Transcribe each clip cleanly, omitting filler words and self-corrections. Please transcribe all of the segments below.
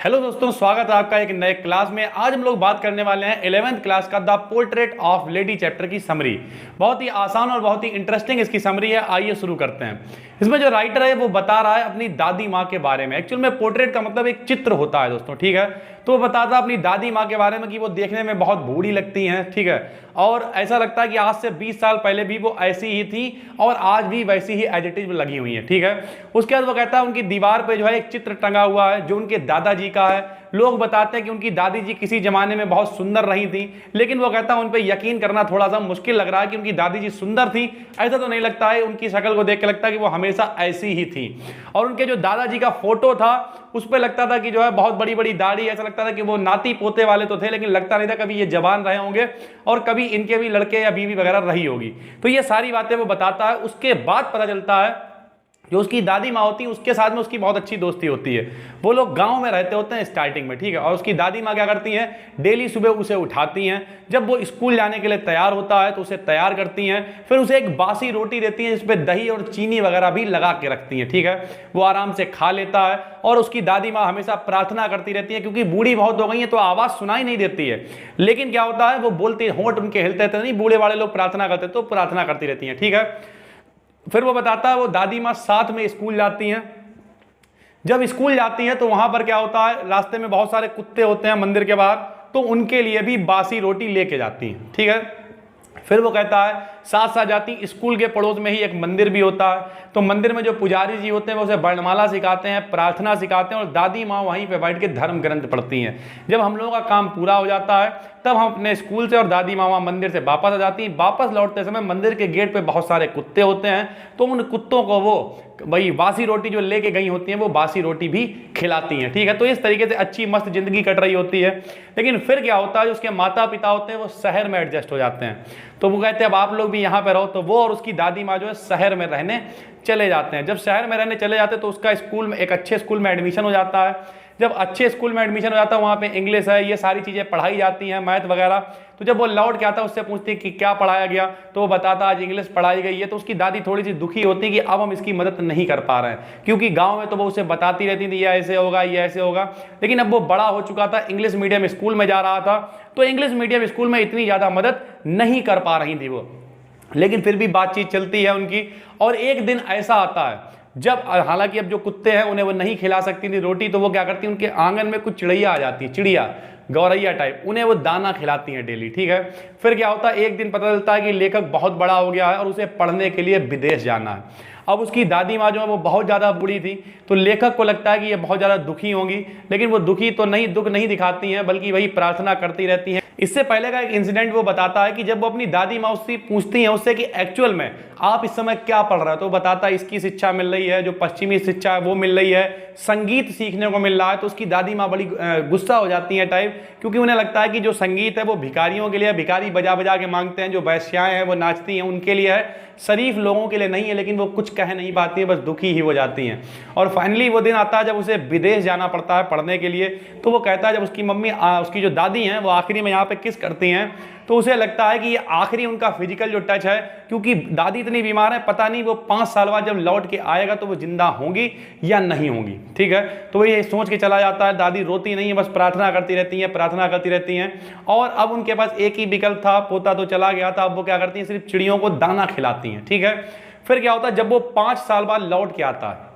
Hello दोस्तों, स्वागत है आपका एक नए क्लास में। आज हम लोग बात करने वाले हैं 11th क्लास का the portrait of lady chapter की समरी। बहुत ही आसान और बहुत ही इंटरेस्टिंग इसकी समरी है। आइए शुरू करते हैं। इसमें जो राइटर है वो बता रहा है अपनी दादी माँ के बारे में। एक्चुअल में पोर्ट्रेट का मतलब एक चित्र होता है दोस्तों, ठीक है। तो वो बताता है अपनी दादी माँ के बारे में कि वो देखने में बहुत बूढ़ी लगती हैं, ठीक है, और ऐसा लगता है कि आज से 20 साल पहले भी वो ऐसी ही थी और आज भी वैसी ही एज इट इज लगी हुई है, ठीक है। उसके बाद वो कहता है उनकी दीवार पे जो है एक चित्र टंगा हुआ है जो उनके दादाजी का है। लोग बताते हैं कि उनकी दादी जी किसी जमाने में बहुत सुंदर रही थी, लेकिन वो कहता है उन पे यकीन करना थोड़ा सा मुश्किल लग रहा है कि उनकी दादी जी सुंदर थी, ऐसा तो नहीं लगता है। उनकी शक्ल को देख के लगता है कि वो हमेशा ऐसी ही थी। और उनके जो दादाजी का फोटो था उस पर लगता था कि जो है बहुत बड़ी बड़ी दाढ़ी, ऐसा लगता था कि वो नाती पोते वाले तो थे, लेकिन लगता नहीं था कभी ये जवान रहे होंगे और कभी इनके भी लड़के या बीवी वगैरह रही होगी। तो ये सारी बातें वो बताता है। उसके बाद पता चलता है जो उसकी दादी माँ होती है उसके साथ में उसकी बहुत अच्छी दोस्ती होती है। वो लोग गांव में रहते होते हैं स्टार्टिंग में, ठीक है। और उसकी दादी माँ क्या करती हैं, डेली सुबह उसे उठाती हैं। जब वो स्कूल जाने के लिए तैयार होता है तो उसे तैयार करती हैं, फिर उसे एक बासी रोटी देती हैं जिसपे दही और चीनी वगैरह भी लगा के रखती हैं, ठीक है। वो आराम से खा लेता है और उसकी दादी माँ हमेशा प्रार्थना करती रहती है, क्योंकि बूढ़ी बहुत हो गई है तो आवाज़ सुनाई नहीं देती है। लेकिन क्या होता है, वो बोलती, होंठ उनके हिलते थे नहीं, बूढ़े वाले लोग प्रार्थना करते तो प्रार्थना करती रहती हैं, ठीक है। फिर वो बताता है वो दादी माँ साथ में स्कूल जाती हैं। जब स्कूल जाती हैं तो वहां पर क्या होता है, रास्ते में बहुत सारे कुत्ते होते हैं मंदिर के बाहर, तो उनके लिए भी बासी रोटी लेके जाती हैं, ठीक है। फिर वो कहता है साथ साथ जाती, स्कूल के पड़ोस में ही एक मंदिर भी होता है, तो मंदिर में जो पुजारी जी होते हैं वो उसे वर्णमाला सिखाते हैं, प्रार्थना सिखाते हैं, और दादी माँ वहीं पे बैठ के धर्म ग्रंथ पढ़ती हैं। जब हम लोगों का काम पूरा हो जाता है तब हम अपने स्कूल से और दादी माँ वहाँ मंदिर से वापस आ जाती हैं। वापस लौटते समय मंदिर के गेट पे बहुत सारे कुत्ते होते हैं, तो उन कुत्तों को वो वही बासी रोटी जो लेके गई होती हैं वो बासी रोटी भी खिलाती हैं, ठीक है। तो इस तरीके से अच्छी मस्त जिंदगी कट रही होती है। लेकिन फिर क्या होता है, जो उसके माता पिता होते हैं वो शहर में एडजस्ट हो जाते हैं। तो वो कहते हैं अब आप लोग भी यहाँ पे रहो, तो वो और उसकी दादी माँ जो है शहर में रहने चले जाते हैं। जब शहर में रहने चले जाते हैं तो उसका स्कूल में एक अच्छे स्कूल में एडमिशन हो जाता है। जब अच्छे स्कूल में एडमिशन हो जाता है वहाँ पे इंग्लिश है, ये सारी चीज़ें पढ़ाई जाती हैं, मैथ वगैरह। तो जब वो लौट के आता है उससे पूछती है कि क्या पढ़ाया गया, तो वो बताता आज इंग्लिश पढ़ाई गई है। तो उसकी दादी थोड़ी सी दुखी होती है कि अब हम इसकी मदद नहीं कर पा रहे हैं, क्योंकि गाँव में तो वो उसे बताती रहती थी ये ऐसे होगा ये ऐसे होगा। लेकिन अब वो बड़ा हो चुका था, इंग्लिश मीडियम स्कूल में जा रहा था, तो इंग्लिश मीडियम स्कूल में इतनी ज़्यादा मदद नहीं कर पा रही थी वो। लेकिन फिर भी बातचीत चलती है उनकी। और एक दिन ऐसा आता है जब, हालांकि अब जो कुत्ते हैं उन्हें वो नहीं खिला सकती थी रोटी, तो वो क्या करती हैं, उनके आंगन में कुछ चिड़ैया आ जाती है, चिड़िया गौरैया टाइप, उन्हें वो दाना खिलाती हैं डेली, ठीक है। फिर क्या होता है, एक दिन पता चलता है कि लेखक बहुत बड़ा हो गया है और उसे पढ़ने के लिए विदेश जाना है। अब उसकी दादी माँ जो है वो बहुत ज़्यादा बूढ़ी थी, तो लेखक को लगता है कि ये बहुत ज़्यादा दुखी होंगी, लेकिन वो दुखी तो नहीं, दुख नहीं दिखाती हैं, बल्कि वही प्रार्थना करती रहती हैं। इससे पहले का एक इंसिडेंट वो बताता है कि जब वो अपनी दादी माँ उससे पूछती हैं उससे कि एक्चुअल में आप इस समय क्या पढ़ रहे हो, तो बताता है इसकी शिक्षा मिल रही है, जो पश्चिमी शिक्षा है वो मिल रही है, संगीत सीखने को मिल रहा है। तो उसकी दादी माँ बड़ी गुस्सा हो जाती है टाइप, क्योंकि उन्हें लगता है कि जो संगीत है वो भिखारियों के लिए, भिखारी बजा बजा के मांगते हैं, जो वैश्याएं हैं वो नाचती हैं उनके लिए है, शरीफ लोगों के लिए नहीं है। लेकिन वो कुछ कह नहीं पाती हैं, बस दुखी ही हो जाती हैं। और फाइनली वो दिन आता है जब उसे विदेश जाना पड़ता है पढ़ने के लिए। तो वो कहता है जब उसकी मम्मी उसकी जो दादी हैं वो आखिरी में यहाँ पे किस करती हैं, तो उसे लगता है कि ये आखिरी उनका फिजिकल जो टच है, क्योंकि दादी इतनी बीमार है, पता नहीं वो 5 साल बाद जब लौट के आएगा तो वो जिंदा होंगी या नहीं होंगी, ठीक है। तो वो ये सोच के चला जाता है। दादी रोती नहीं है, बस प्रार्थना करती रहती हैं, प्रार्थना करती रहती हैं। और अब उनके पास एक ही विकल्प था, पोता तो चला गया था, अब वो क्या करती हैं, सिर्फ चिड़ियों को दाना खिलाती हैं, ठीक है। फिर क्या होता है, जब वो 5 साल बाद लौट के आता है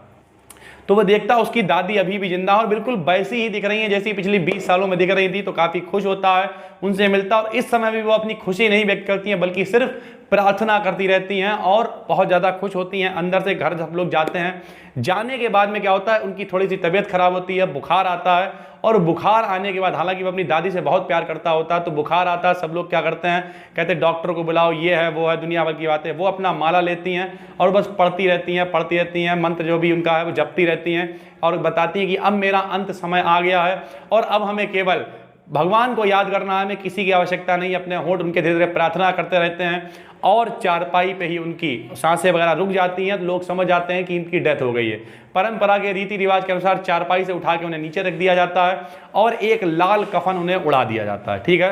तो वो देखता है उसकी दादी अभी भी जिंदा और बिल्कुल वैसी ही दिख रही है जैसी पिछली 20 सालों में दिख रही थी। तो काफी खुश होता है, उनसे मिलता है, और इस समय भी वो अपनी खुशी नहीं व्यक्त करती हैं बल्कि सिर्फ प्रार्थना करती रहती हैं और बहुत ज़्यादा खुश होती हैं। अंदर से घर सब लोग जाते हैं। जाने के बाद में क्या होता है, उनकी थोड़ी सी तबीयत खराब होती है, बुखार आता है। और बुखार आने के बाद, हालांकि वो अपनी दादी से बहुत प्यार करता होता है, तो बुखार आता है, सब लोग क्या करते हैं, कहते हैं डॉक्टर को बुलाओ, ये है वो है, दुनिया भर की बातें। वो अपना माला लेती हैं और बस पढ़ती रहती हैं, मंत्र जो भी उनका है वो जपती रहती हैं और बताती हैं कि अब मेरा अंत समय आ गया है और अब हमें केवल भगवान को याद करना है, हमें किसी की आवश्यकता नहीं। अपने होंठ उनके धीरे धीरे प्रार्थना करते रहते हैं और चारपाई पे ही उनकी सांसें वगैरह रुक जाती हैं। तो लोग समझ जाते हैं कि इनकी डेथ हो गई है। परंपरा के रीति रिवाज के अनुसार चारपाई से उठा के उन्हें नीचे रख दिया जाता है और एक लाल कफन उन्हें उड़ा दिया जाता है, ठीक है।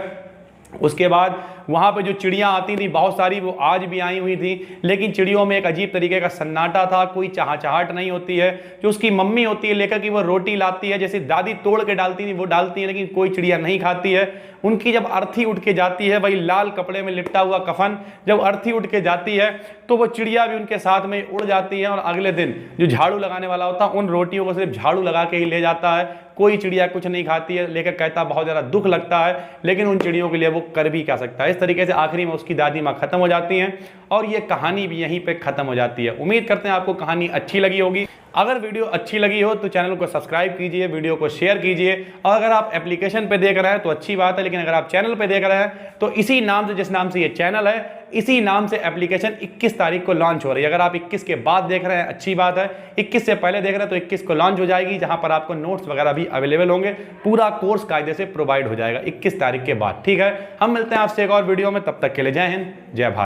उसके बाद वहाँ पे जो चिड़ियाँ आती थी बहुत सारी, वो आज भी आई हुई थी, लेकिन चिड़ियों में एक अजीब तरीके का सन्नाटा था, कोई चहचहाट नहीं होती है। जो उसकी मम्मी होती है लेकर कि वो रोटी लाती है, जैसे दादी तोड़ के डालती थी वो डालती है, लेकिन कोई चिड़िया नहीं खाती है। उनकी जब अर्थी उठ के जाती है, वही लाल कपड़े में लिपटा हुआ कफन, जब अर्थी उठ के जाती है तो वो चिड़िया भी उनके साथ में उड़ जाती है। और अगले दिन जो झाड़ू लगाने वाला होता है उन रोटियों को सिर्फ झाड़ू लगा के ही ले जाता है, कोई चिड़िया कुछ नहीं खाती है। लेकर कहता बहुत ज़्यादा दुख लगता है, लेकिन उन चिड़ियों के लिए वो कर भी क्या सकता है। इस तरीके से आखिरी में उसकी दादी माँ खत्म हो जाती हैं और ये कहानी भी यहीं पे खत्म हो जाती है। उम्मीद करते हैं आपको कहानी अच्छी लगी होगी। अगर वीडियो अच्छी लगी हो तो चैनल को सब्सक्राइब कीजिए, वीडियो को शेयर कीजिए। और अगर आप एप्लीकेशन पे देख रहे हैं तो अच्छी बात है, लेकिन अगर आप चैनल पे देख रहे हैं तो इसी नाम से, जिस नाम से ये चैनल है, इसी नाम से एप्लीकेशन 21 तारीख को लॉन्च हो रही है। अगर आप 21 के बाद देख रहे हैं अच्छी बात है, 21 से पहले देख रहे हैं तो 21 को लॉन्च हो जाएगी, जहां पर आपको नोट्स वगैरह भी अवेलेबल होंगे। पूरा कोर्स कायदे से प्रोवाइड हो जाएगा 21 तारीख के बाद। ठीक है, हम मिलते हैं आपसे एक और वीडियो में, तब तक के लिए जय हिंद, जय भारत।